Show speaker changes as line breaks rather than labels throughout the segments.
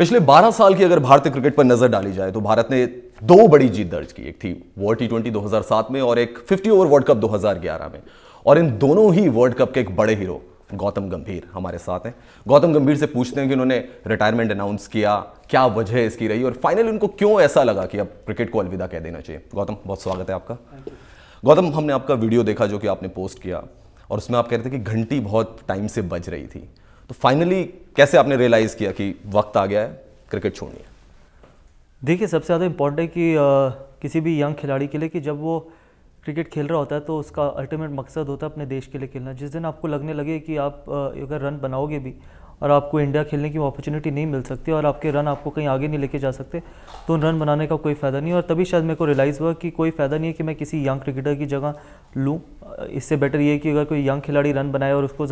पिछले 12 साल की अगर भारतीय क्रिकेट पर नजर डाली जाए तो भारत ने दो बड़ी जीत दर्ज की। एक थी वर्ल्ड टी20 2007 में और एक 50 ओवर वर्ल्ड कप 2011 में। और इन दोनों ही वर्ल्ड कप के एक बड़े हीरो गौतम गंभीर हमारे साथ हैं। गौतम गंभीर से पूछते हैं कि उन्होंने रिटायरमेंट अनाउंस किया, क्या वजह इसकी रही और फाइनली उनको क्यों ऐसा लगा कि अब क्रिकेट को अलविदा कह देना चाहिए। गौतम, बहुत स्वागत है आपका। गौतम, हमने आपका वीडियो देखा जो कि आपने पोस्ट किया और उसमें आप कह रहे थे कि घंटी बहुत टाइम से बज रही थी, तो फाइनली कैसे आपने रियलाइज किया कि वक्त आ गया है, क्रिकेट छोड़नी है?
देखिए, सबसे ज़्यादा इम्पॉर्टेंट है कि किसी भी यंग खिलाड़ी के लिए कि जब वो क्रिकेट खेल रहा होता है तो उसका अल्टीमेट मकसद होता है अपने देश के लिए खेलना। जिस दिन आपको लगने लगे कि आप अगर रन बनाओगे भी और आपको इंडिया खेलने की अपॉर्चुनिटी नहीं मिल सकती और आपके रन आपको कहीं आगे नहीं लेके जा सकते, तो उन रन बनाने का कोई फ़ायदा नहीं। और तभी शायद मेरे को रियलाइज़ हुआ कि कोई फ़ायदा नहीं है कि मैं किसी यंग क्रिकेटर की जगह लूँ। इससे बेटर ये है कि अगर कोई यंग खिलाड़ी रन बनाए और उसको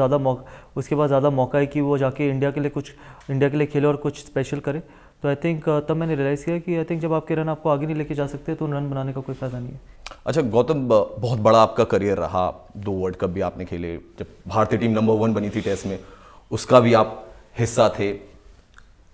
उसके पास ज़्यादा मौका है कि वो जाके इंडिया के लिए खेले और कुछ स्पेशल करे, तो आई थिंक तब मैंने रियलाइज़ किया कि आई थिंक जब आपके रन आपको आगे नहीं लेके जा सकते तो रन बनाने का कोई फ़ायदा नहीं है।
अच्छा गौतम, बहुत बड़ा आपका करियर रहा, 2 वर्ल्ड कप भी आपने खेले, जब भारतीय टीम नंबर 1 बनी थी टेस्ट में उसका भी आप हिस्सा थे।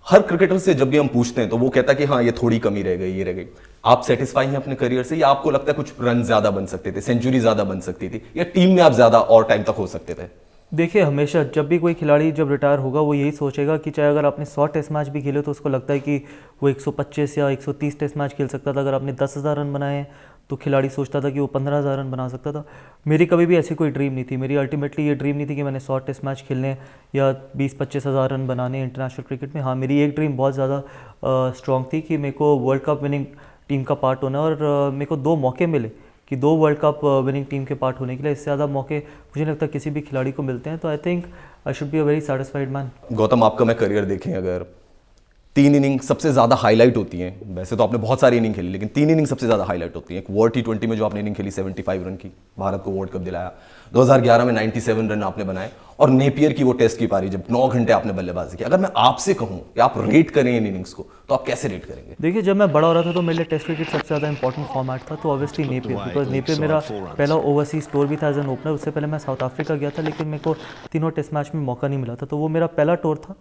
हर क्रिकेटर से जब भी हम पूछते हैं तो वो कहता है कि हाँ ये थोड़ी कमी रह गई, ये रह गई। आप सेटिस्फाई हैं अपने करियर से या आपको लगता है कुछ रन ज्यादा बन सकते थे, सेंचुरी ज्यादा बन सकती थी, या टीम में आप ज्यादा और टाइम तक हो सकते थे?
देखिए, हमेशा जब भी कोई खिलाड़ी जब रिटायर होगा वो यही सोचेगा कि चाहे अगर आपने 100 टेस्ट मैच भी खेले तो उसको लगता है कि वो 125 या 130 टेस्ट मैच खेल सकता था। अगर आपने 10,000 रन बनाए हैं तो खिलाड़ी सोचता था कि वो 15,000 रन बना सकता था। मेरी कभी भी ऐसी कोई ड्रीम नहीं थी। मेरी अल्टीमेटली ये ड्रीम नहीं थी कि मैंने 100 टेस्ट मैच खेलने या 20-25 हज़ार रन बनाने इंटरनेशनल क्रिकेट में। हाँ, मेरी एक ड्रीम बहुत ज़्यादा स्ट्रॉन्ग थी कि मेरे को वर्ल्ड कप विनिंग टीम का पार्ट होना, और मेरे को 2 मौके मिले कि 2 वर्ल्ड कप विनिंग टीम के पार्ट होने के लिए। इससे ज़्यादा मौके मुझे नहीं लगता किसी भी खिलाड़ी को मिलते हैं। तो I think I should be a very satisfied man.
Gautam, आपका मैं करियर देखें, अगर 3 इनिंग सबसे ज़्यादा हाईलाइट होती हैं, वैसे तो आपने बहुत सारी इनिंग खेली लेकिन 3 इनिंग सबसे ज़्यादा हाईलाइट होती हैं। एक वर्ल्ड टी20 में जो आपने इनिंग खेली 75 रन की, भारत को वर्ल्ड कप दिलाया। 2011 में 97 रन आपने बनाए और नेपियर की वो टेस्ट की पारी जब 9 घंटे आपने बल्लेबाजी की। अगर मैं आपसे कहूं कि आप रेट करें इन इनिंग्स को तो आप कैसे रेट करेंगे?
देखिए, जब मैं बड़ा हो रहा था तो मेरे लिए टेस्ट क्रिकेट सबसे ज़्यादा इंपॉर्टेंट फॉर्मेट था, तो ऑब्वियसली नेपियर, बिकॉज नेपियर मेरा पहला ओवरसीज टूर भी था एज एन ओपनर। उससे पहले मैं साउथ अफ्रीका गया था लेकिन मेरे को तीनों टेस्ट मैच में मौका नहीं मिला था, तो वो मेरा पहला टूर था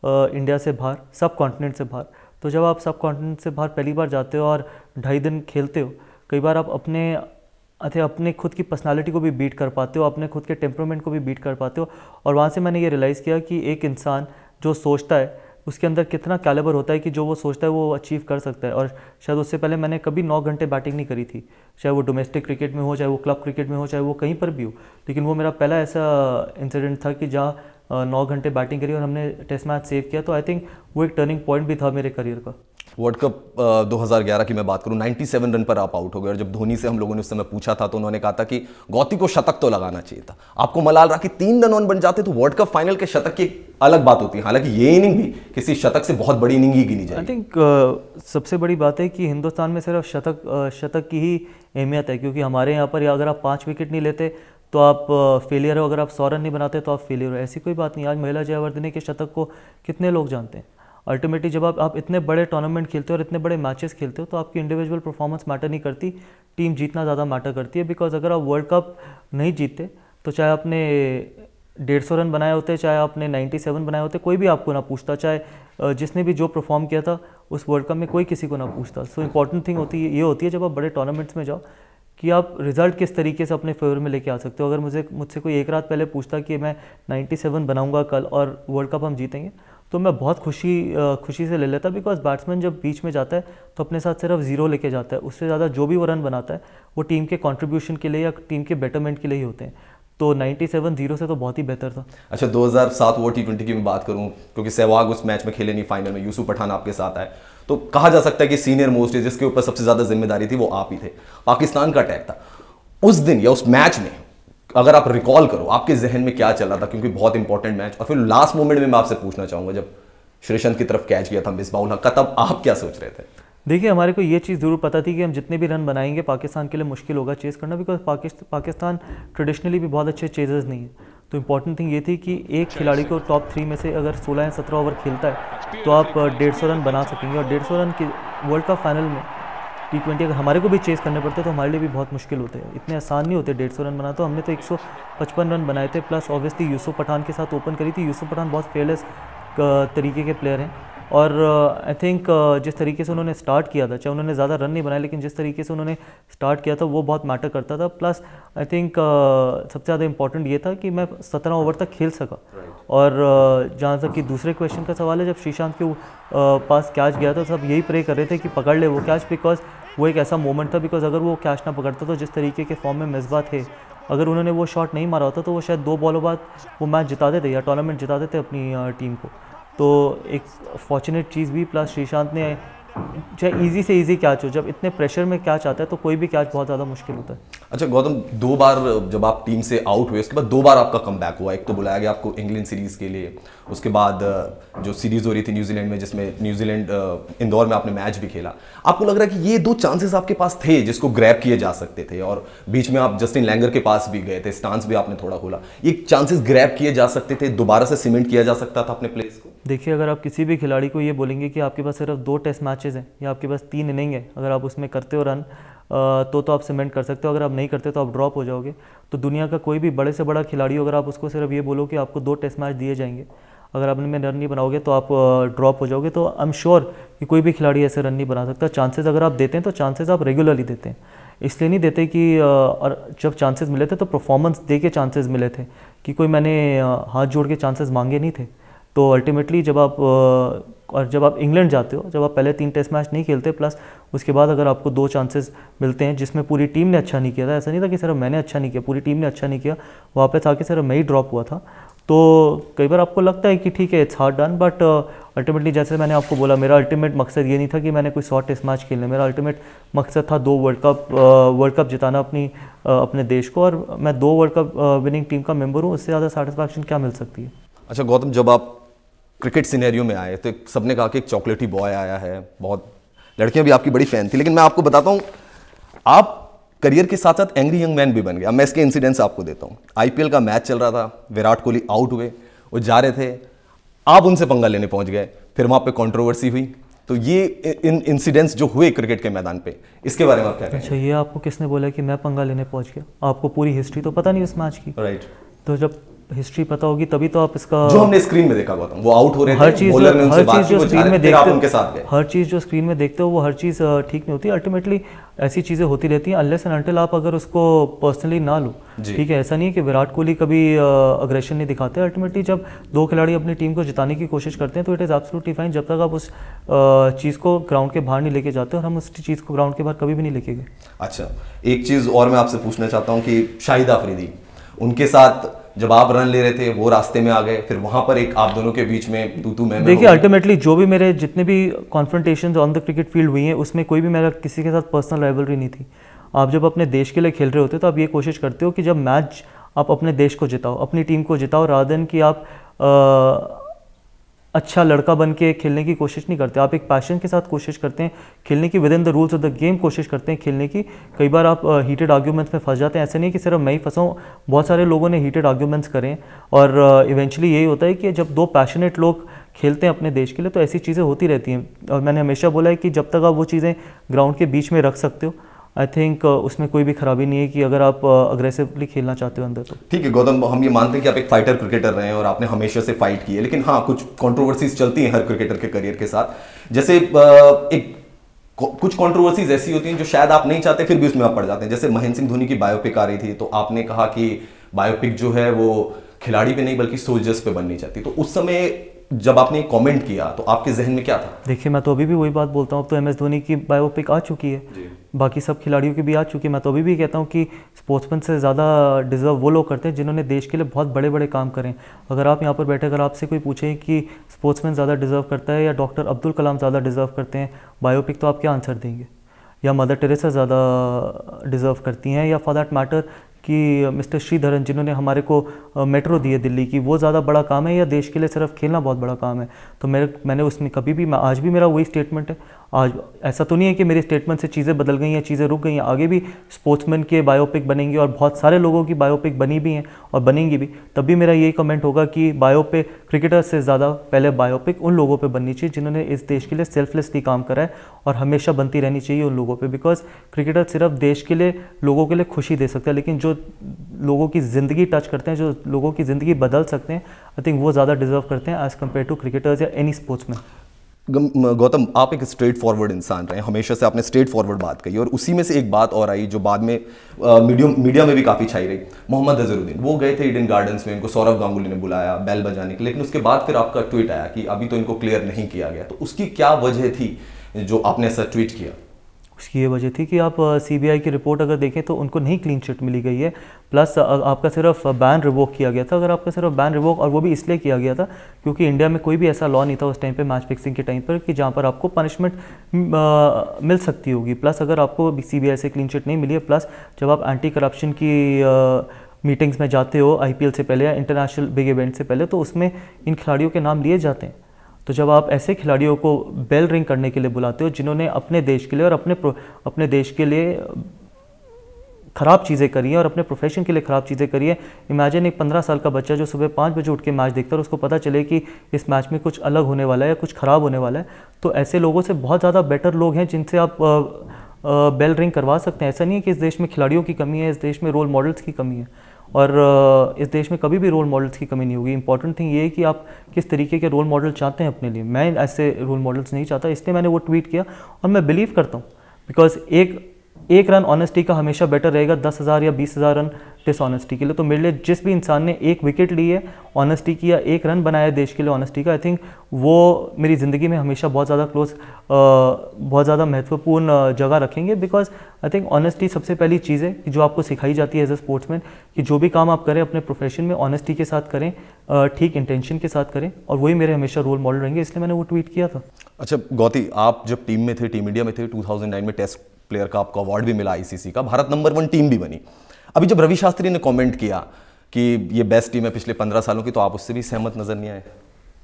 इंडिया से बाहर, सब कॉन्टिनेंट से बाहर। तो जब आप सब कॉन्टिनेंट से बाहर पहली बार जाते हो और 2.5 दिन खेलते हो, कई बार आप अपने खुद की पर्सनालिटी को भी बीट कर पाते हो, अपने खुद के टेम्परामेंट को भी बीट कर पाते हो। और वहाँ से मैंने ये रियलाइज़ किया कि एक इंसान जो सोचता है उसके अंदर कितना कैलिबर होता है कि जो वो सोचता है वो अचीव कर सकता है। और शायद उससे पहले मैंने कभी 9 घंटे बैटिंग नहीं करी थी, चाहे वो डोमेस्टिक क्रिकेट में हो, चाहे वो क्लब क्रिकेट में हो, चाहे वो कहीं पर भी हो। लेकिन वो मेरा पहला ऐसा इंसिडेंट था कि जहाँ 9 घंटे बैटिंग करी और हमने टेस्ट मैच सेव किया। तो आई थिंक वो एक टर्निंग पॉइंट भी था मेरे करियर का।
वर्ल्ड कप 2011 की मैं बात करूं, 97 रन पर आप आउट हो गए और जब धोनी से हम लोगों ने उस समय पूछा था तो उन्होंने कहा था कि गौती को शतक तो लगाना चाहिए था। आपको मलाल रहा कि 3 रन बन जाते तो वर्ल्ड कप फाइनल के शतक की अलग बात होती है, हालांकि ये इनिंग भी किसी शतक से बहुत बड़ी इनिंग ही गिनी जाएगी।
आई थिंक सबसे बड़ी बात है कि हिंदुस्तान में सिर्फ शतक की ही अहमियत है, क्योंकि हमारे यहाँ पर अगर आप 5 विकेट नहीं लेते तो आप फेलियर हो, अगर आप 100 रन नहीं बनाते तो आप फेलियर हो। ऐसी कोई बात नहीं। आज महिला जयवर्धने के शतक को कितने लोग जानते हैं? अल्टीमेटली जब आप इतने बड़े टूर्नामेंट खेलते हो और इतने बड़े मैचेस खेलते हो तो आपकी इंडिविजुअल परफॉर्मेंस मैटर नहीं करती, टीम जीतना ज़्यादा मैटर करती है। बिकॉज अगर आप वर्ल्ड कप नहीं जीतते तो चाहे आपने 150 रन बनाए होते, चाहे आपने 97 बनाए होते, कोई भी आपको ना पूछता। चाहे जिसने भी जो परफॉर्म किया था उस वर्ल्ड कप में कोई किसी को ना पूछता। सो इंपॉर्टेंट थिंग ये होती है जब आप बड़े टूर्नामेंट्स में जाओ कि आप रिजल्ट किस तरीके से अपने फेवर में लेके आ सकते हो। अगर मुझसे कोई एक रात पहले पूछता कि मैं 97 बनाऊंगा कल और वर्ल्ड कप हम जीतेंगे, तो मैं बहुत खुशी से ले लेता। बिकॉज बैट्समैन जब बीच में जाता है तो अपने साथ सिर्फ 0 लेके जाता है, उससे ज़्यादा जो भी वो रन बनाता है वो टीम के कंट्रीब्यूशन के लिए या टीम के बेटरमेंट के लिए ही होते हैं। तो 97 से तो बहुत ही बेहतर था।
अच्छा, 2007 वर्ल्ड टी20 की मैं बात करूं, क्योंकि सहवाग उस मैच में खेले नहीं फाइनल में, यूसुफ पठान आपके साथ आए, तो कहा जा सकता है कि सीनियर मोस्ट है जिसके ऊपर सबसे ज्यादा जिम्मेदारी थी वो आप ही थे। पाकिस्तान का अटैक था उस दिन या उस मैच में, अगर आप रिकॉल करो आपके जहन में क्या चल रहा था, क्योंकि बहुत इंपॉर्टेंट मैच। और फिर लास्ट मोमेंट में मैं आपसे पूछना चाहूंगा जब श्रीशंत की तरफ कैच किया था मिसबाउल हक का, तब आप क्या सोच रहे थे?
देखिए, हमारे को ये चीज़ ज़रूर पता थी कि हम जितने भी रन बनाएंगे पाकिस्तान के लिए मुश्किल होगा चेज़ करना, बिकॉज पाकिस्तान ट्रेडिशनली भी बहुत अच्छे चेजर्स नहीं है। तो इंपॉर्टेंट थिंग ये थी कि एक खिलाड़ी को टॉप 3 में से अगर 16 या 17 ओवर खेलता है तो आप 150 रन बना सकेंगे। और 150 रन की वर्ल्ड कप फाइनल में टी20 अगर हमारे को भी चेज़ करने पड़ते तो हमारे लिए भी बहुत मुश्किल होते हैं, इतने आसान नहीं होते 150 रन बनाना। तो हमने तो 155 रन बनाए थे, प्लस ऑब्वियसली यूसुफ पठान के साथ ओपन करी थी। यूसुफ पठान बहुत फेयरलेस तरीके के प्लेयर हैं, और आई थिंक जिस तरीके से उन्होंने स्टार्ट किया था, चाहे उन्होंने ज़्यादा रन नहीं बनाए, लेकिन जिस तरीके से उन्होंने स्टार्ट किया था वो बहुत मैटर करता था। प्लस आई थिंक सबसे ज़्यादा इंपॉर्टेंट ये था कि मैं 17 ओवर तक खेल सका। और जहाँ तक कि दूसरे क्वेश्चन का सवाल है, जब श्रीशांत के पास कैच गया था सब यही प्रे कर रहे थे कि पकड़ ले वो कैच, बिकॉज वो एक ऐसा मोमेंट था, बिकॉज अगर वो कैच ना पकड़ता तो जिस तरीके के फॉर्म में मिसबा थे, अगर उन्होंने वो शॉट नहीं मारा होता तो वो शायद 2 बॉलों बाद वो मैच जिता देते या टूर्नामेंट जिता देते अपनी टीम को। तो एक फॉर्चुनेट चीज़ भी, प्लस श्रीशांत ने, चाहे इजी से इजी कैच हो, जब इतने प्रेशर में कैच आता है तो कोई भी कैच बहुत ज़्यादा मुश्किल होता है।
अच्छा गौतम, 2 बार जब आप टीम से आउट हुए उसके बाद 2 बार आपका कमबैक हुआ। एक तो बुलाया गया आपको इंग्लैंड सीरीज़ के लिए, उसके बाद जो सीरीज़ हो रही थी न्यूजीलैंड में, जिसमें न्यूजीलैंड इंदौर में आपने मैच भी खेला। आपको लग रहा है कि ये 2 चांसेस आपके पास थे जिसको ग्रैब किए जा सकते थे, और बीच में आप जस्टिन लैंगर के पास भी गए थे, स्टांस भी आपने थोड़ा खोला, ये चांसेस ग्रैब किए जा सकते थे, दोबारा से सीमेंट किया जा सकता था अपने प्लेस को?
देखिए, अगर आप किसी भी खिलाड़ी को ये बोलेंगे कि आपके पास सिर्फ 2 टेस्ट मैचेस हैं या आपके पास 3 इनिंग है, अगर आप उसमें करते हो रन तो आप सीमेंट कर सकते हो, अगर आप नहीं करते तो आप ड्रॉप हो जाओगे। तो दुनिया का कोई भी बड़े से बड़ा खिलाड़ी हो, अगर आप उसको सिर्फ ये बोलो कि आपको 2 टेस्ट मैच दिए जाएंगे, अगर आप इनमें रन नहीं बनाओगे तो आप ड्रॉप हो जाओगे, तो आई एम श्योर कि कोई भी खिलाड़ी ऐसे रन नहीं बना सकता। चांसेस अगर आप देते हैं तो चांसेस आप रेगुलरली देते हैं, इसलिए नहीं देते कि और जब चांसेस मिले थे तो परफॉर्मेंस दे के चांसेस मिले थे, कि कोई मैंने हाथ जोड़ के चांसेस मांगे नहीं थे। तो अल्टीमेटली जब आप इंग्लैंड जाते हो, जब आप पहले 3 टेस्ट मैच नहीं खेलते, प्लस उसके बाद अगर आपको 2 चांसेस मिलते हैं जिसमें पूरी टीम ने अच्छा नहीं किया था, ऐसा नहीं था कि सिर्फ मैंने अच्छा नहीं किया, पूरी टीम ने अच्छा नहीं किया, वापस आके सिर्फ मैं ही ड्रॉप हुआ था, तो कई बार आपको लगता है कि ठीक है it's hard done, but ultimately जैसे मैंने आपको बोला, मेरा अल्टीमेट मकसद ये नहीं था कि मैंने कोई 100 टेस्ट मैच खेलने, मेरा अल्टीमेट मकसद था 2 वर्ल्ड कप जिताना अपने देश को, और मैं 2 वर्ल्ड कप विनिंग टीम का मेंबर हूँ, उससे ज़्यादा सेटिस्फैक्शन क्या मिल सकती है।
अच्छा गौतम, जब आप क्रिकेट सिनेरियो में आए तो सबने कहा कि एक चॉकलेटी बॉय आया है, बहुत लड़कियां भी आपकी बड़ी फैन थी, लेकिन मैं आपको बताता हूं, आप करियर के साथ साथ एंग्री यंग मैन भी बन गया। मैं इसके इंसिडेंट्स आपको देता हूं। आईपीएल का मैच चल रहा था, विराट कोहली आउट हुए, वो जा रहे थे, आप उनसे पंगा लेने पहुंच गए, फिर वहां पे कंट्रोवर्सी हुई। तो ये इंसिडेंट्स जो हुए क्रिकेट के मैदान पे, इसके बारे में आप क्या कहेंगे?
अच्छा, ये आपको किसने बोला कि मैं पंगा लेने पहुंच गया? आपको पूरी हिस्ट्री तो पता नहीं उस मैच की,
राइट?
तो जब हिस्ट्री पता होगी तभी तो आप इसका,
जो हमने स्क्रीन में देखा गौतम, वो आउट हो रहे
हर
थे,
चीज
बॉलर ने उनसे बात की,
जो
वो
स्क्रीन में
फिर आप
देखते
उनके साथ गए।
हर चीज़ जो स्क्रीन में देखते हो वो हर चीज़ ठीक नहीं होती। अल्टीमेटली ऐसी चीज़ें होती रहती हैं, अनलेस एंड अनटिल आप अगर उसको पर्सनली ना लो, ठीक है। ऐसा नहीं है कि विराट कोहली कभी अग्रेशन नहीं दिखाते। अल्टीमेटली जब 2 खिलाड़ी अपनी टीम को जिताने की कोशिश करते हैं तो इट इज़ एब्सोल्युटली फाइन, जब तक आप उस चीज़ को ग्राउंड के बाहर नहीं लेके जाते, और हम उस चीज़ को ग्राउंड के बाहर कभी भी नहीं लेके गए।
अच्छा, एक चीज़ और मैं आपसे पूछना चाहता हूँ कि शाहिद अफरीदी, उनके साथ जब आप रन ले रहे थे वो रास्ते में आ गए, फिर वहां पर एक आप दोनों के बीच में तू मैं।
देखिए, अल्टीमेटली जो भी मेरे जितने भी कॉन्फ्रंटेशंस ऑन द क्रिकेट फील्ड हुई हैं, उसमें कोई भी मेरा किसी के साथ पर्सनल राइवलरी नहीं थी। आप जब अपने देश के लिए खेल रहे होते हो तो आप ये कोशिश करते हो कि जब मैच आप अपने देश को जिताओ, अपनी टीम को जिताओ, रादर देन कि आप अच्छा लड़का बन के खेलने की कोशिश नहीं करते। आप एक पैशन के साथ कोशिश करते हैं खेलने की, with in the rules of the game कोशिश करते हैं खेलने की। कई बार आप हीटेड आर्ग्यूमेंट्स में फंस जाते हैं, ऐसे नहीं कि सिर्फ मैं ही फंसा हूँ, बहुत सारे लोगों ने हीटेड आर्ग्यूमेंट्स करें, और इवेंचुअली यही होता है कि जब 2 पैशनेट लोग खेलते हैं अपने देश के लिए तो ऐसी चीज़ें होती रहती हैं। और मैंने हमेशा बोला है कि जब तक आप वो चीज़ें ग्राउंड के बीच में रख सकते हो, आई थिंक उसमें कोई भी खराबी नहीं है कि अगर आप अग्रेसिवली खेलना चाहते हो अंदर तो।
ठीक है गौतम, हम ये मानते हैं कि आप एक फाइटर क्रिकेटर रहे हैं और आपने हमेशा से फाइट की है, लेकिन हाँ, कुछ कंट्रोवर्सीज चलती हैं हर क्रिकेटर के करियर के साथ। जैसे कुछ कंट्रोवर्सीज ऐसी होती हैं जो शायद आप नहीं चाहते फिर भी उसमें आप पड़ जाते हैं। जैसे महेंद्र सिंह धोनी की बायोपिक आ रही थी, तो आपने कहा कि बायोपिक जो है वो खिलाड़ी पे नहीं बल्कि सोल्जर्स पे बननी चाहती। तो उस समय जब आपने कमेंट किया तो आपके जहन में क्या था?
देखिए, मैं तो अभी भी वही बात बोलता हूँ, अब तो MS धोनी की बायोपिक आ चुकी है, बाकी सब खिलाड़ियों की भी आ चुकी है। मैं तो अभी भी कहता हूँ कि स्पोर्ट्समैन से ज़्यादा डिज़र्व वो लोग करते हैं जिन्होंने देश के लिए बहुत बड़े बड़े काम करें। अगर आप यहाँ पर बैठे अगर आपसे कोई पूछे कि स्पोर्ट्समैन ज़्यादा डिज़र्व करता है या डॉक्टर अब्दुल कलाम ज़्यादा डिज़र्व करते हैं बायोपिक, तो आप क्या आंसर देंगे? या मदर टेरेसा ज़्यादा डिज़र्व करती हैं, या फॉर दैट मैटर कि मिस्टर श्रीधरन जिन्होंने हमारे को मेट्रो दी है दिल्ली की, वो ज़्यादा बड़ा काम है, या देश के लिए सिर्फ खेलना बहुत बड़ा काम है? तो मैंने उसमें कभी भी, आज भी मेरा वही स्टेटमेंट है। आज ऐसा तो नहीं है कि मेरे स्टेटमेंट से चीज़ें बदल गई हैं, चीज़ें रुक गई हैं। आगे भी स्पोर्ट्समैन के बायोपिक बनेंगी और बहुत सारे लोगों की बायोपिक बनी भी हैं और बनेंगी भी। तब भी मेरा यही कमेंट होगा कि बायोपिक क्रिकेटर से ज़्यादा पहले बायोपिक उन लोगों पे बननी चाहिए जिन्होंने इस देश के लिए सेल्फलेसली काम करा है, और हमेशा बनती रहनी चाहिए उन लोगों पे। बिकॉज क्रिकेटर सिर्फ देश के लिए, लोगों के लिए खुशी दे सकता है, लेकिन जो लोगों की ज़िंदगी टच करते हैं, जो लोगों की ज़िंदगी बदल सकते हैं, आई थिंक वो ज़्यादा डिजर्व करते हैं एज़ कम्पेयर टू क्रिकेटर्स या एनी स्पोर्ट्समैन।
गौतम, आप एक स्ट्रेट फॉरवर्ड इंसान रहे, हमेशा से आपने स्ट्रेट फॉरवर्ड बात कही, और उसी में से एक बात और आई जो बाद में मीडिया में भी काफ़ी छाई रही। मोहम्मद अजहरुद्दीन वो गए थे ईडन गार्डन्स में, इनको सौरव गांगुली ने बुलाया बैल बजाने के लिए, लेकिन उसके बाद फिर आपका ट्वीट आया कि अभी तो इनको क्लियर नहीं किया गया। तो उसकी क्या वजह थी जो आपने ऐसा ट्वीट किया?
उसकी ये वजह थी कि आप सीबीआई की रिपोर्ट अगर देखें तो उनको नहीं क्लीन चिट मिली गई है, प्लस आपका सिर्फ बैन रिवोक किया गया था। अगर आपका सिर्फ बैन रिवोक, और वो भी इसलिए किया गया था क्योंकि इंडिया में कोई भी ऐसा लॉ नहीं था उस टाइम पे मैच फिक्सिंग के टाइम पर कि जहाँ पर आपको पनिशमेंट मिल सकती होगी। प्लस अगर आपको सीबीआई से क्लीन चिट नहीं मिली है, प्लस जब आप एंटी करप्शन की मीटिंग्स में जाते हो आईपीएल से पहले या इंटरनेशनल बिग इवेंट से पहले, तो उसमें इन खिलाड़ियों के नाम लिए जाते हैं। तो जब आप ऐसे खिलाड़ियों को बेल रिंग करने के लिए बुलाते हो जिन्होंने अपने देश के लिए और अपने देश के लिए ख़राब चीज़ें करी हैं और अपने प्रोफेशन के लिए ख़राब चीज़ें करी है। इमेजिन एक 15 साल का बच्चा जो सुबह 5 बजे उठ के मैच देखता है और उसको पता चले कि इस मैच में कुछ अलग होने वाला है या कुछ ख़राब होने वाला है, तो ऐसे लोगों से बहुत ज़्यादा बेटर लोग हैं जिनसे आप बेल रिंग करवा सकते हैं। ऐसा नहीं है कि इस देश में खिलाड़ियों की कमी है, इस देश में रोल मॉडल्स की कमी है, और इस देश में कभी भी रोल मॉडल्स की कमी नहीं होगी। इंपॉर्टेंट थिंग ये है कि आप किस तरीके के रोल मॉडल चाहते हैं अपने लिए। मैं ऐसे रोल मॉडल्स नहीं चाहता, इसलिए मैंने वो ट्वीट किया, और मैं बिलीव करता हूँ बिकॉज एक रन ऑनेस्टी का हमेशा बेटर रहेगा 10,000 या 20,000 रन डिसऑनेस्टी के लिए। तो मेरे लिए जिस भी इंसान ने एक विकेट ली है ऑनेस्टी की या एक रन बनाया देश के लिए ऑनेस्टी का, आई थिंक वो मेरी ज़िंदगी में हमेशा बहुत ज़्यादा बहुत ज़्यादा महत्वपूर्ण जगह रखेंगे। बिकॉज आई थिंक ऑनेस्टी सबसे पहली चीज़ है कि जो आपको सिखाई जाती है एज ए स्पोर्ट्समैन, कि जो भी काम आप करें अपने प्रोफेशन में ऑनेस्टी के साथ करें, ठीक इंटेंशन के साथ करें, और वही मेरे हमेशा रोल मॉडल रहेंगे, इसलिए मैंने वो ट्वीट किया था।
अच्छा गौती, आप जब टीम में थे, टीम इंडिया में थे, 2009 में टेस्ट प्लेयर का आपको अवार्ड भी मिला आईसीसी का, भारत नंबर 1 टीम भी बनी। अभी जब रवि शास्त्री ने कमेंट किया कि ये बेस्ट टीम है पिछले 15 सालों की, तो आप उससे भी सहमत नजर नहीं आए?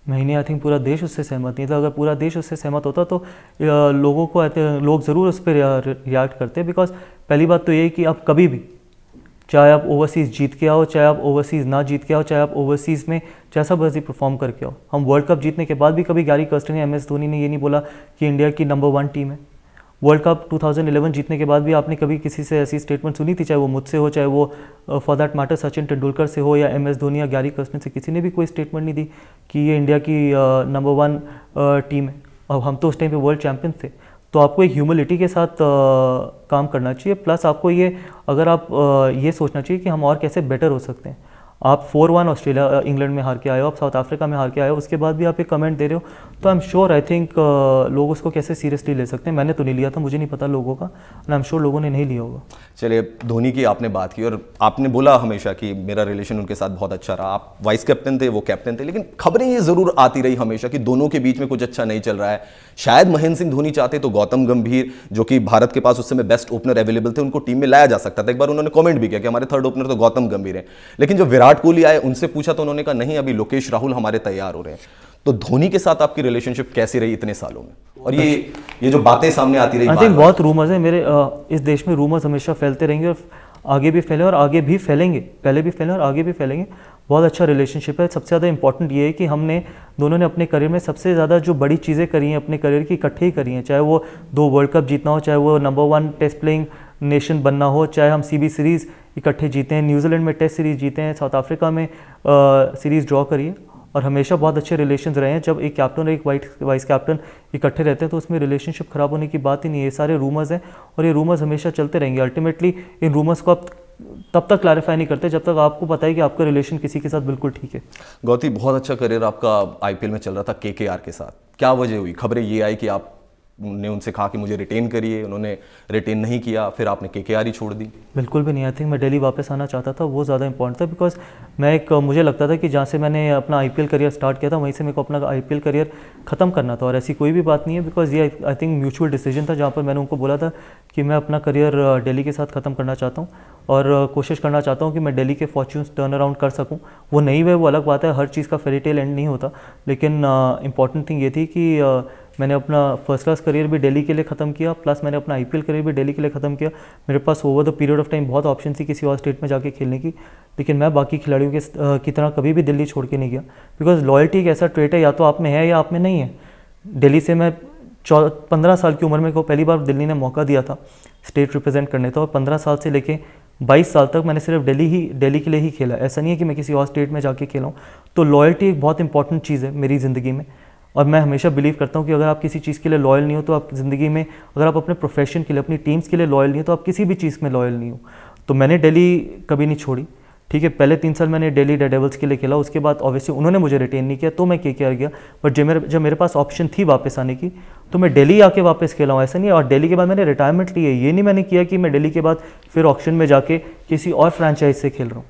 नहीं, आई थिंक पूरा देश उससे सहमत नहीं था। अगर पूरा देश उससे सहमत होता तो लोग ज़रूर उस पर रिएक्ट करते। बिकॉज पहली बात तो ये है कि आप कभी भी, चाहे आप ओवरसीज़ जीत के आओ, चाहे आप ओवरसीज़ ना जीत के आओ, चाहे आप ओवरसीज़ में जैसा मर्जी परफॉर्म करके आओ, हम वर्ल्ड कप जीतने के बाद भी कभी गैरी कर्स्टन या MS धोनी ने ये नहीं बोला कि इंडिया की नंबर 1 टीम है। वर्ल्ड कप 2011 जीतने के बाद भी आपने कभी किसी से ऐसी स्टेटमेंट सुनी थी, चाहे वो मुझसे हो, चाहे वो for that matter Sachin Tendulkar से हो, या MS धोनी या गैरी कर्स्टन से, किसी ने भी कोई स्टेटमेंट नहीं दी कि ये इंडिया की नंबर 1 टीम है। अब हम तो उस टाइम पे वर्ल्ड चैंपियन थे। तो आपको एक ह्यूमिलिटी के साथ काम करना चाहिए, प्लस आपको ये, अगर आप ये सोचना चाहिए कि हम और कैसे बेटर हो सकते हैं। आप 4-1 ऑस्ट्रेलिया इंग्लैंड में हार के आए हो, आप साउथ अफ्रीका में हार के आए हो, उसके बाद भी आप एक कमेंट दे रहे हो, तो I am sure, I think लोग उसको कैसे सीरियसली ले सकते हैं। मैंने तो नहीं लिया था, मुझे नहीं पता लोगों का, एंड आई एम श्योर लोगों ने नहीं लिया होगा।
चलिए, धोनी की आपने बात की और आपने बोला हमेशा कि मेरा रिलेशन उनके साथ बहुत अच्छा रहा। आप वाइस कैप्टन थे, वो कैप्टन थे, लेकिन खबरें ये जरूर आती रही हमेशा कि दोनों के बीच में कुछ अच्छा नहीं चल रहा है। शायद महेंद्र सिंह धोनी चाहते तो गौतम गंभीर, जो कि भारत के पास उस समय बेस्ट ओपनर अवेलेबल थे, उनको टीम में लाया जा सकता था। एक बार उन्होंने कमेंट भी किया कि हमारे थर्ड ओपनर तो गौतम गंभीर है। लेकिन जब विराट कोहली आए, उनसे पूछा तो उन्होंने कहा नहीं, अभी लोकेश राहुल हमारे तैयार हो रहे हैं। तो धोनी के साथ आपकी रिलेशनशिप कैसी रही इतने सालों में? और ये जो बातें सामने आती रही,
आई थिंक बहुत रूमर्स है मेरे इस देश में, रूमर्स हमेशा फैलते रहेंगे और आगे भी फैले और आगे भी फैलेंगे, पहले भी फैले और आगे भी फैलेंगे। बहुत अच्छा रिलेशनशिप है। सबसे ज़्यादा इंपॉर्टेंट ये है कि हमने दोनों ने अपने करियर में सबसे ज़्यादा जो बड़ी चीज़ें करी हैं अपने करियर की, इकट्ठे ही करी हैं। चाहे वो 2 वर्ल्ड कप जीतना हो, चाहे वो नंबर 1 टेस्ट प्लेइंग नेशन बनना हो, चाहे हम CB सीरीज़ इकट्ठे जीते हैं, न्यूजीलैंड में टेस्ट सीरीज़ जीते हैं, साउथ अफ्रीका में सीरीज़ ड्रॉ करिए, और हमेशा बहुत अच्छे रिलेशंस रहे हैं। जब एक कैप्टन और एक वाइस कैप्टन इकट्ठे रहते हैं तो उसमें रिलेशनशिप ख़राब होने की बात ही नहीं है। ये सारे रूमर्स हैं और ये रूमर्स हमेशा चलते रहेंगे। अल्टीमेटली इन रूमर्स को आप तब तक क्लैरिफाई नहीं करते जब तक आपको पता है कि आपका रिलेशन किसी के साथ बिल्कुल ठीक है।
गौती, बहुत अच्छा करियर आपका IPL में चल रहा था KKR के साथ, क्या वजह हुई? खबरें ये आई कि आपने उनसे कहा कि मुझे रिटेन करिए, उन्होंने रिटेन नहीं किया, फिर आपने KKR ही छोड़ दी।
बिल्कुल भी नहीं। आई थिंक मैं दिल्ली वापस आना चाहता था, वो ज़्यादा इंपॉर्टेंट था। बिकॉज मुझे लगता था कि जहाँ से मैंने अपना IPL करियर स्टार्ट किया था वहीं से मेरे को अपना IPL करियर ख़त्म करना था, और ऐसी कोई भी बात नहीं है। बिकॉज ये आई थिंक म्यूचुअल डिसीजन था, जहाँ पर मैंने उनको बोला था कि मैं अपना करियर दिल्ली के साथ ख़त्म करना चाहता हूँ और कोशिश करना चाहता हूँ कि मैं दिल्ली के फॉर्च्यून्स टर्न अराउंड कर सकूँ। वो नहीं हुए वो अलग बात है, हर चीज़ का फेरी टेल एंड नहीं होता, लेकिन इंपॉर्टेंट थिंग ये थी कि मैंने अपना फर्स्ट क्लास करियर भी दिल्ली के लिए ख़त्म किया, प्लस मैंने अपना IPL करियर भी दिल्ली के लिए ख़त्म किया। मेरे पास over the period of time बहुत ऑप्शन थी किसी और स्टेट में जाके खेलने की, लेकिन मैं बाकी खिलाड़ियों की तरह कभी भी दिल्ली छोड़ के नहीं गया। बिकॉज लॉयल्टी एक ऐसा ट्रेट है, या तो आप में है या आप में नहीं है। दिल्ली से मैं 15 साल की उम्र में को पहली बार दिल्ली ने मौका दिया था स्टेट रिप्रेजेंट करने का, और 15 साल से लेके 22 साल तक मैंने सिर्फ दिल्ली के लिए ही खेला। ऐसा नहीं है कि मैं किसी और स्टेट में जाके खेला हूँ। तो लॉयल्टी एक बहुत इंपॉर्टेंट चीज़ है मेरी ज़िंदगी में, और मैं हमेशा बिलीव करता हूँ कि अगर आप किसी चीज़ के लिए लॉयल नहीं हो तो आप ज़िंदगी में, अगर आप अपने प्रोफेशन के लिए, अपनी टीम्स के लिए लॉयल नहीं हो तो आप किसी भी चीज़ में लॉयल नहीं हो। तो मैंने दिल्ली कभी नहीं छोड़ी, ठीक है। पहले 3 साल मैंने दिल्ली डेयरडेविल्स के लिए खेला, उसके बाद ऑब्वियसली उन्होंने मुझे रिटेन नहीं किया तो मैं केकेआर गया। बट जब मेरे पास ऑप्शन थी वापस आने की तो मैं दिल्ली आके वापस खेला हूँ, ऐसा नहीं है। और दिल्ली के बाद मैंने रिटायरमेंट ली है, ये नहीं मैंने किया कि मैं दिल्ली के बाद फिर ऑक्शन में जाके किसी और फ्रेंचाइज से खेल रहा हूँ।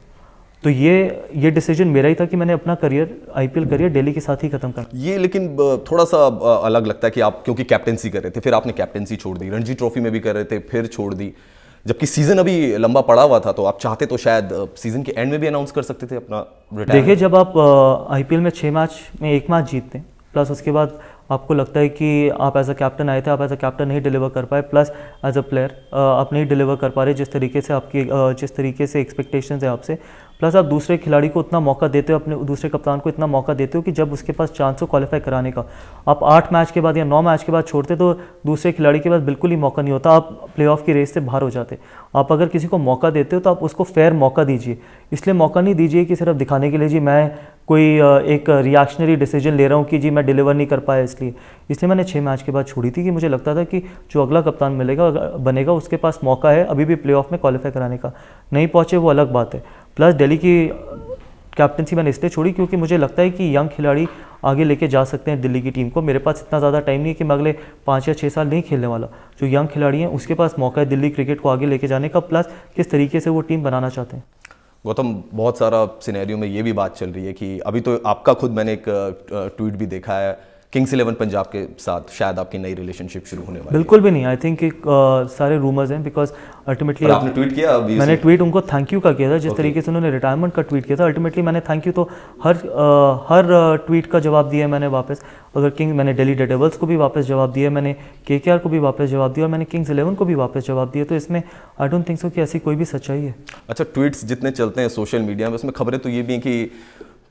तो ये डिसीजन मेरा ही था कि मैंने अपना करियर, आईपीएल करियर दिल्ली के साथ ही खत्म कर।
ये लेकिन थोड़ा सा अलग लगता है कि आप क्योंकि कैप्टेंसी कर रहे थे, फिर आपने कैप्टेंसी छोड़ दी, रणजी ट्रॉफी में भी कर रहे थे, फिर छोड़ दी, जबकि सीजन अभी लंबा पड़ा हुआ था। तो आप चाहते तो शायद सीजन के एंड में भी अनाउंस कर सकते थे अपना रिटायरमेंट।
देखिए, जब आप आईपीएल में 6 मैच में 1 मैच जीतते हैं, प्लस उसके बाद आपको लगता है कि आप एज अ कैप्टन आए थे, आप एज अ कैप्टन नहीं डिलीवर कर पाए, प्लस एज अ प्लेयर आप नहीं डिलीवर कर पा रहे जिस तरीके से एक्सपेक्टेशंस है आपसे, प्लस आप दूसरे खिलाड़ी को उतना मौका देते हो, अपने दूसरे कप्तान को इतना मौका देते हो कि जब उसके पास चांस हो क्वालिफाई कराने का, आप 8 मैच के बाद या 9 मैच के बाद छोड़ते तो दूसरे खिलाड़ी के पास बिल्कुल ही मौका नहीं होता, आप प्लेऑफ की रेस से बाहर हो जाते। आप अगर किसी को मौका देते हो तो आप उसको फेयर मौका दीजिए, इसलिए मौका नहीं दीजिए कि सिर्फ दिखाने के लिए जी मैं कोई एक रिएक्शनरी डिसीजन ले रहा हूँ कि जी मैं डिलीवर नहीं कर पाया। इसलिए मैंने 6 मैच के बाद छोड़ी थी कि मुझे लगता था कि जो अगला कप्तान बनेगा उसके पास मौका है अभी भी प्लेऑफ में क्वालिफाई कराने का। नहीं पहुँचे वो अलग बात है। प्लस दिल्ली की कैप्टनसी मैंने इसलिए छोड़ी क्योंकि मुझे लगता है कि यंग खिलाड़ी आगे लेके जा सकते हैं दिल्ली की टीम को। मेरे पास इतना ज़्यादा टाइम नहीं है कि मैं अगले 5 या 6 साल नहीं खेलने वाला। जो यंग खिलाड़ी हैं उसके पास मौका है दिल्ली क्रिकेट को आगे लेके जाने का, प्लस किस तरीके से वो टीम बनाना चाहते हैं।
गौतम, बहुत सारा सिनेरियो में ये भी बात चल रही है कि अभी तो आपका खुद मैंने एक ट्वीट भी देखा है, किंग्स 11 पंजाब के साथ शायद आपकी नई रिलेशनशिप शुरू होने वाली है।
बिल्कुल भी नहीं, आई थिंक सारे रूमर्स हैं, बिकॉज अल्टीमेटली
आपने ट्वीट किया अभी?
मैंने ट्वीट उनको थैंक यू का किया था, जिस तरीके से उन्होंने रिटायरमेंट का ट्वीट किया था। अल्टीमेटली मैंने थैंक यू तो हर ट्वीट का जवाब दिया मैंने वापस। अगर मैंने दिल्ली डेयरडेविल्स को भी वापस जवाब दिया, मैंने केकेआर को भी वापस जवाब दिया और मैंने किंग्स 11 को भी वापस जवाब दिया। तो इसमें आई डोंट थिंक सो कि ऐसी कोई भी सच्चाई है।
अच्छा, ट्वीट्स जितने चलते हैं सोशल मीडिया में, उसमें खबरें तो ये भी हैं कि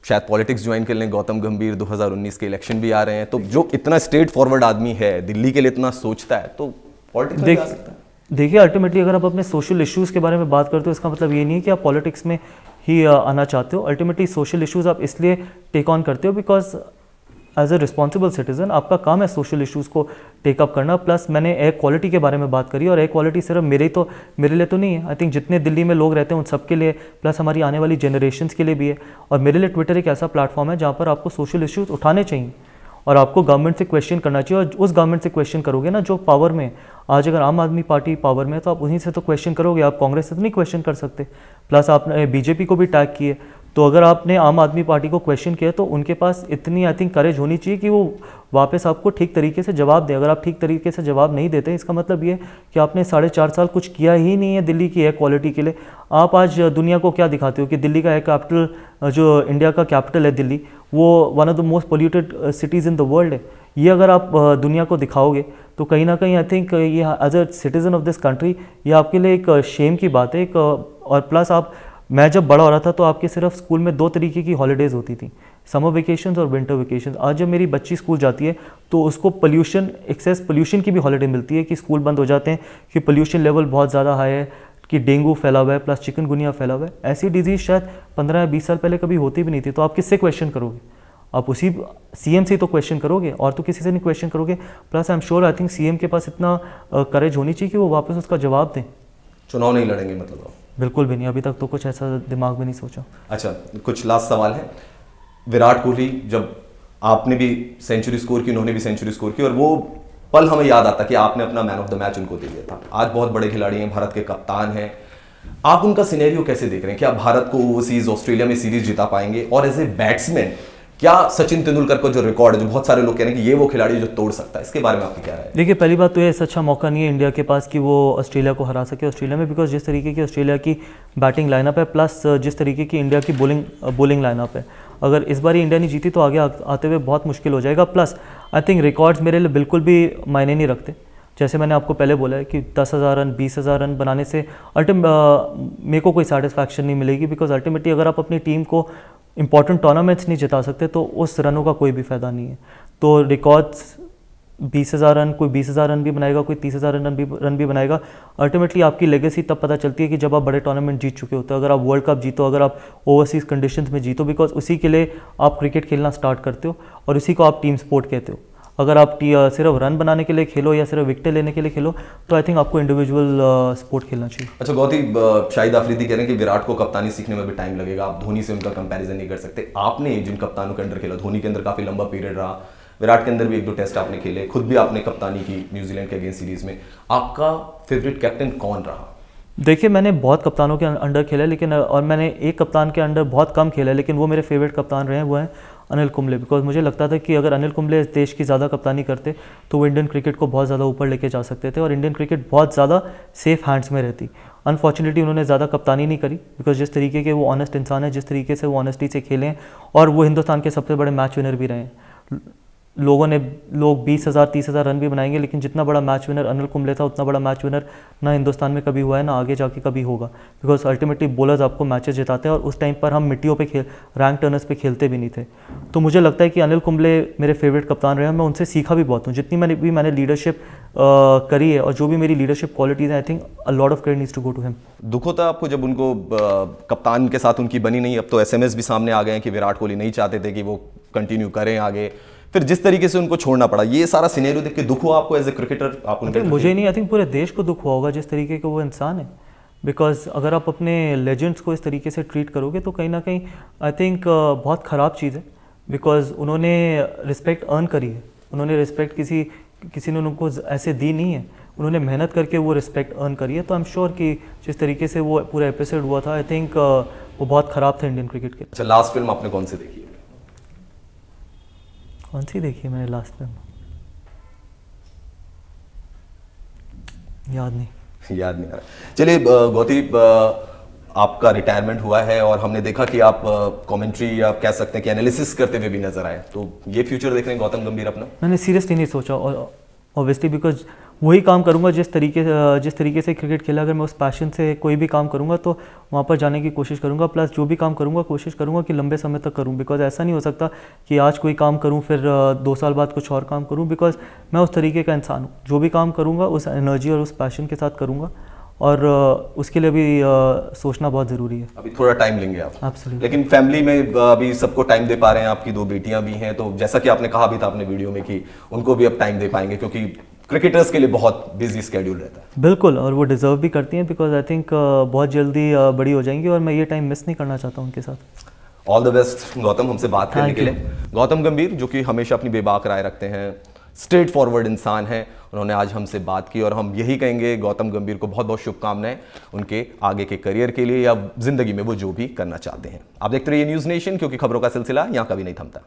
शायद पॉलिटिक्स ज्वाइन कर लें गौतम गंभीर, 2019 के इलेक्शन भी आ रहे हैं। तो जो इतना स्ट्रेट फॉरवर्ड आदमी है, दिल्ली के लिए इतना सोचता है, तो पॉलिटिक्स में आ सकता है।
देखिए, अल्टीमेटली अगर आप अपने सोशल इश्यूज़ के बारे में बात करते हो इसका मतलब ये नहीं है कि आप पॉलिटिक्स में ही आना चाहते हो। अल्टीमेटली सोशल इश्यूज़ आप इसलिए टेक ऑन करते हो because as a responsible citizen आपका काम है सोशल इश्यूज़ को टेकअप करना। प्लस मैंने एयर क्वालिटी के बारे में बात करी, और एयर क्वालिटी सिर्फ मेरे लिए तो नहीं है, आई थिंक जितने दिल्ली में लोग रहते हैं उन सब के लिए, प्लस हमारी आने वाली जनरेशंस के लिए भी है। और मेरे लिए ट्विटर एक ऐसा प्लेटफॉर्म है जहाँ पर आपको सोशल इश्यूज़ उठाने चाहिए और आपको गवर्नमेंट से क्वेश्चन करना चाहिए। और उस गवर्नमेंट से क्वेश्चन करोगे ना जो पावर में, आज अगर आम आदमी पार्टी पावर में है तो आप उन्हीं से तो क्वेश्चन करोगे, आप कांग्रेस से तो नहीं क्वेश्चन कर सकते। प्लस आपने बीजेपी को भी टैग किए, तो अगर आपने आम आदमी पार्टी को क्वेश्चन किया तो उनके पास इतनी आई थिंक करेज होनी चाहिए कि वो वापस आपको ठीक तरीके से जवाब दें। अगर आप ठीक तरीके से जवाब नहीं देते इसका मतलब ये कि आपने 4.5 साल कुछ किया ही नहीं है दिल्ली की एयर क्वालिटी के लिए। आप आज दुनिया को क्या दिखाते हो कि दिल्ली का एयर कैपिटल, जो इंडिया का कैपिटल है दिल्ली, वो one of the most polluted cities in the world है। ये अगर आप दुनिया को दिखाओगे तो कहीं ना कहीं आई थिंक ये as a citizen of this country ये आपके लिए एक शेम की बात है। और प्लस मैं जब बड़ा हो रहा था तो आपके सिर्फ स्कूल में 2 तरीके की हॉलीडेज़ होती थी, समर वेकेशंस और विंटर वेकेशंस। आज जब मेरी बच्ची स्कूल जाती है तो उसको एक्सेस पोल्यूशन की भी हॉलीडे मिलती है कि स्कूल बंद हो जाते हैं कि पोल्यूशन लेवल बहुत ज़्यादा हाई है, कि डेंगू फैला हुआ है, प्लस चिकनगुनिया फैला हुआ है। ऐसी डिजीज़ शायद 15 या 20 साल पहले कभी होती भी नहीं थी। तो आप किससे क्वेश्चन करोगे? आप उसी सीएम से तो क्वेश्चन करोगे और तो किसी से नहीं क्वेश्चन करोगे। Plus I am sure I think CM के पास इतना करेज होनी चाहिए कि वो वापस उसका जवाब दें।
चुनाव नहीं लड़ेंगे मतलब आप?
बिल्कुल भी नहीं, अभी तक तो कुछ ऐसा दिमाग में नहीं सोचा।
अच्छा, कुछ लास्ट सवाल है। विराट कोहली, जब आपने भी सेंचुरी स्कोर की, उन्होंने भी सेंचुरी स्कोर की, और वो पल हमें याद आता कि आपने अपना मैन ऑफ द मैच उनको दे दिया था। आज बहुत बड़े खिलाड़ी हैं, भारत के कप्तान हैं, आप उनका सिनेरियो कैसे देख रहे हैं? क्या भारत को ओवरसीज ऑस्ट्रेलिया में सीरीज जिता पाएंगे? और एज ए बैट्समैन क्या सचिन तेंदुलकर को जो रिकॉर्ड है, जो बहुत सारे लोग कह रहे हैं कि ये वो खिलाड़ी जो तोड़ सकता है, इसके बारे में आपकी क्या राय है?
देखिए, पहली बात तो ये ऐसा अच्छा मौका नहीं है इंडिया के पास कि वो ऑस्ट्रेलिया को हरा सके ऑस्ट्रेलिया में, बिकॉज जिस तरीके की ऑस्ट्रेलिया की बैटिंग लाइनअप है, प्लस जिस तरीके की इंडिया की बॉलिंग लाइनअप है, अगर इस बार इंडिया नहीं जीती तो आगे आते हुए बहुत मुश्किल हो जाएगा। प्लस आई थिंक रिकॉर्ड्स मेरे लिए बिल्कुल भी मायने नहीं रखते। जैसे मैंने आपको पहले बोला है कि 10,000 रन 20,000 रन बनाने से मेरे को कोई सेटिस्फैक्शन नहीं मिलेगी, बिकॉज अल्टीमेटली अगर आप अपनी टीम को इंपॉर्टेंट टूर्नामेंट्स नहीं जिता सकते तो उस रनों का कोई भी फ़ायदा नहीं है। तो रिकॉर्ड्स 20,000 रन, कोई 20,000 रन भी बनाएगा, कोई 30,000 रन भी बनाएगा। अल्टीमेटली आपकी लेगेसी तब पता चलती है कि जब आप बड़े टूर्नामेंट जीत चुके होते हो, अगर आप वर्ल्ड कप जीतो, अगर आप ओवरसीज़ कंडीशंस में जीतो, बिकॉज उसी के लिए आप क्रिकेट खेलना स्टार्ट करते हो और उसी को आप टीम स्पोर्ट कहते हो। अगर आप सिर्फ रन बनाने के लिए खेलो या सिर्फ विकेटें लेने के लिए खेलो तो आई थिंक आपको इंडिविजुअल स्पोर्ट खेलना चाहिए।
अच्छा गौती, शाहिद आफरीदी कह रहे हैं कि विराट को कप्तानी सीखने में भी टाइम लगेगा, आप धोनी से उनका कंपैरिजन नहीं कर सकते। आपने जिन कप्तानों के अंदर खेला, धोनी के अंदर काफी लंबा पीरियड रहा, विराट के अंदर भी 1-2 टेस्ट आपने खेले, खुद भी आपने कप्तानी की न्यूजीलैंड के अगेंस्ट सीरीज में, आपका फेवरेट कैप्टन कौन रहा?
देखिए मैंने बहुत कप्तानों के अंडर खेला, लेकिन और मैंने एक कप्तान के अंडर बहुत कम खेला, लेकिन वो मेरे फेवरेट कप्तान रहे हैं, वो हैं अनिल कुंबले। बिकॉज मुझे लगता था कि अगर अनिल कुंबले इस देश की ज़्यादा कप्तानी करते तो वो इंडियन क्रिकेट को बहुत ज़्यादा ऊपर लेके जा सकते थे और इंडियन क्रिकेट बहुत ज़्यादा सेफ हैंड्स में रहती। अनफॉर्चुनेटली उन्होंने ज़्यादा कप्तानी नहीं करी, बिकॉज जिस तरीके के वो ऑनेस्ट इंसान है, जिस तरीके से वो ऑनेस्टी से खेले हैं, और वो हिंदुस्तान के सबसे बड़े मैच विनर भी रहे हैं। लोग 20,000 30,000 रन भी बनाएंगे, लेकिन जितना बड़ा मैच विनर अनिल कुंबले था उतना बड़ा मैच विनर ना हिंदुस्तान में कभी हुआ है, ना आगे जाके कभी होगा। बिकॉज अल्टीमेटली बॉलर्स आपको मैचेस जिताते हैं और उस टाइम पर हम मिट्टियों पे रैंक टर्नर्स पे खेलते भी नहीं थे। तो मुझे लगता है कि अनिल कुंबले मेरे फेवरेट कप्तान रहे हैं। मैं उनसे सीखा भी बहुत हूँ, जितनी मैंने लीडरशिप करी है और जो भी मेरी लीडरशिप क्वालिटीज़ हैं, I think a lot of credit needs to go to him.
दुख होता है आपको जब उनको कप्तान के साथ उनकी बनी नहीं? अब तो SMS भी सामने आ गए हैं कि विराट कोहली नहीं चाहते थे कि वो कंटिन्यू करें आगे, फिर जिस तरीके से उनको छोड़ना पड़ा, ये सारा सिनेरियो देख के दुख हुआ आपको एज ए क्रिकेटर? आप उनके
मुझे नहीं, आई थिंक पूरे देश को दुख हुआ होगा जिस तरीके का वो इंसान है। बिकॉज अगर आप अपने लेजेंड्स को इस तरीके से ट्रीट करोगे तो कहीं ना कहीं आई थिंक बहुत ख़राब चीज़ है। बिकॉज उन्होंने रिस्पेक्ट अर्न करी है, उन्होंने रिस्पेक्ट किसी ने उनको ऐसे दी नहीं है, उन्होंने मेहनत करके वो रिस्पेक्ट अर्न करी है। तो आई एम श्योर कि जिस तरीके से वो पूरा एपिसोड हुआ था, आई थिंक वो बहुत ख़राब था इंडियन क्रिकेट के।
अच्छा, लास्ट फिल्म आपने कौन सी देखी है?
कौन सी देखी है मैंने लास्ट फिल्म? याद नहीं
आ रहा। चलिए गौती, आपका रिटायरमेंट हुआ है और हमने देखा कि आप कमेंट्री या कह सकते हैं कि एनालिसिस करते हुए भी नजर आए, तो ये फ्यूचर देख रहे हैं गौतम गंभीर अपना?
मैंने सीरियसली नहीं सोचा, ऑब्वियसली, बिकॉज वही काम करूंगा जिस तरीके से क्रिकेट खेला। अगर मैं उस पैशन से कोई भी काम करूंगा तो वहाँ पर जाने की कोशिश करूंगा, प्लस जो भी काम करूंगा कोशिश करूंगा कि लंबे समय तक करूं। बिकॉज ऐसा नहीं हो सकता कि आज कोई काम करूं फिर 2 साल बाद कुछ और काम करूं, बिकॉज मैं उस तरीके का इंसान हूँ। जो भी काम करूंगा उस एनर्जी और उस पैशन के साथ करूँगा, और उसके लिए भी सोचना बहुत ज़रूरी है।
अभी थोड़ा टाइम लेंगे आप?
एब्सोल्युटली।
लेकिन फैमिली में अभी सबको टाइम दे पा रहे हैं? आपकी 2 बेटियां भी हैं, तो जैसा कि आपने कहा भी था अपने वीडियो में कि उनको भी अब टाइम दे पाएंगे, क्योंकि क्रिकेटर्स के लिए बहुत बिजी स्केड्यूल रहता है।
बिल्कुल, और वो डिजर्व भी करती हैं, बिकॉज आई थिंक बहुत जल्दी बड़ी हो जाएंगी और मैं ये टाइम मिस नहीं करना चाहता हूँ उनके साथ।
ऑल द बेस्ट गौतम, हमसे बात करने के लिए। गौतम गंभीर, जो कि हमेशा अपनी बेबाक राय रखते हैं, स्ट्रेट फॉरवर्ड इंसान है, उन्होंने आज हमसे बात की और हम यही कहेंगे गौतम गंभीर को बहुत बहुत शुभकामनाएं उनके आगे के करियर के लिए या जिंदगी में वो जो भी करना चाहते हैं। आप देखते रहिए न्यूज़ नेशन, क्योंकि खबरों का सिलसिला यहाँ कभी नहीं थमता।